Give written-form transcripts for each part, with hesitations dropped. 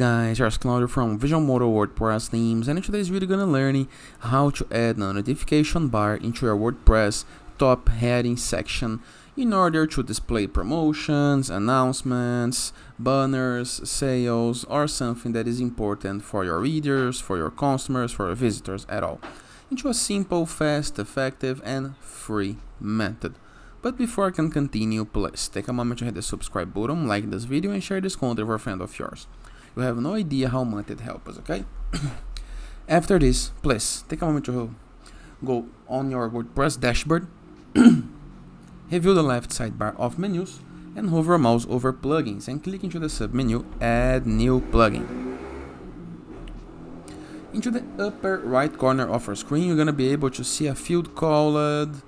guys, here's Claudio from Visual Modo WordPress themes, and in today's video we're gonna learn how to add a notification bar into your WordPress top heading section in order to display promotions, announcements, banners, sales, or something that is important for your readers, for your customers, for your visitors at all, into a simple, fast, effective, and free method. But before I can continue, please take a moment to hit the subscribe button, like this video, and share this content with a friend of yours. You have no idea how much it helps us, okay? After this, please take a moment to go on your WordPress dashboard, review the left sidebar of menus, and hover a mouse over plugins and click into the submenu Add New Plugin. Into the upper right corner of your screen, you're going to be able to see a field called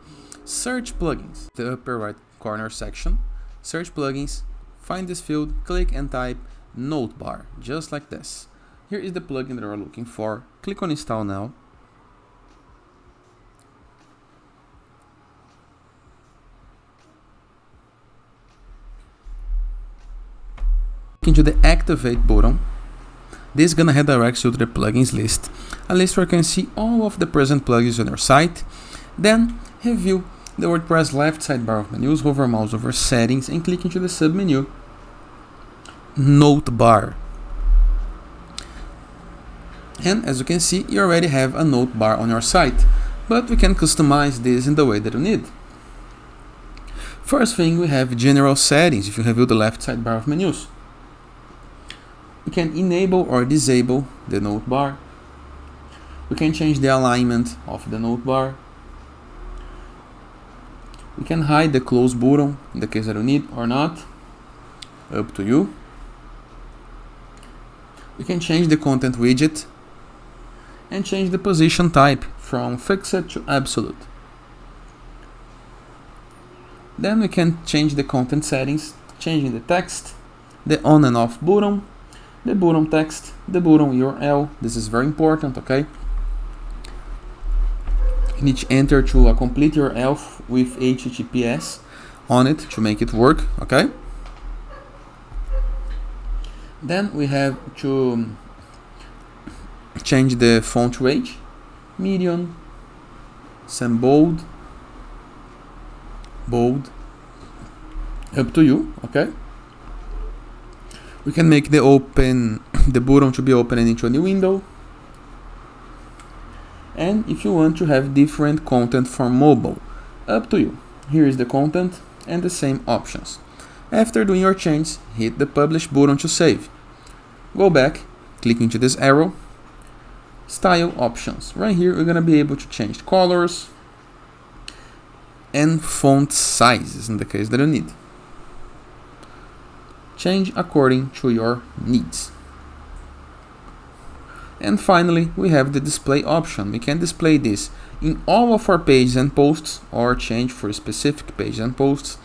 Search Plugins. The upper right corner section, Search Plugins, find this field, click and type Note Bar, just like this. Here is the plugin that you're looking for. Click on Install now. Into the Activate button. This is gonna redirect you to the plugins list, a list where you can see all of the present plugins on your site. Then review the WordPress left sidebar of menus, hover mouse over Settings, and click into the submenu Note Bar. And as you can see, you already have a note bar on your site, but we can customize this in the way that you need. First thing, we have general settings. If you review the left sidebar of menus, we can enable or disable the note bar. We can change the alignment of the note bar. We can hide the close button in the case that you need or not, up to you. We can change the content widget and change the position type from fixed to absolute. Then we can change the content settings, changing the text, the on and off button, the button text, the button URL. This is very important, okay? You need to enter to a complete URL with HTTPS on it to make it work, okay? Then we have to change the font weight, medium, some bold, up to you, okay? We can make the button to be opened into a new window. And if you want to have different content for mobile, up to you. Here is the content and the same options. After doing your change, hit the Publish button to save. Go back, click into this arrow, Style Options. Right here, we're going to be able to change colors and font sizes in the case that you need. Change according to your needs. And finally, we have the display option. We can display this in all of our pages and posts, or change for specific pages and posts,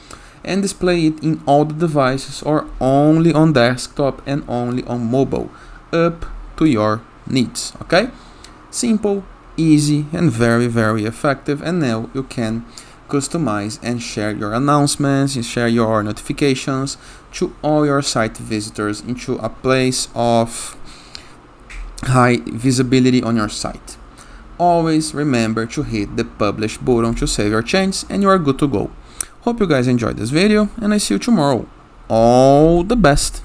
and display it in all the devices, or only on desktop and only on mobile, up to your needs, okay? Simple, easy, and very, very effective. And now you can customize and share your announcements and share your notifications to all your site visitors into a place of high visibility on your site. Always remember to hit the Publish button to save your change, and you are good to go. Hope you guys enjoyed this video, and I see you tomorrow. All the best!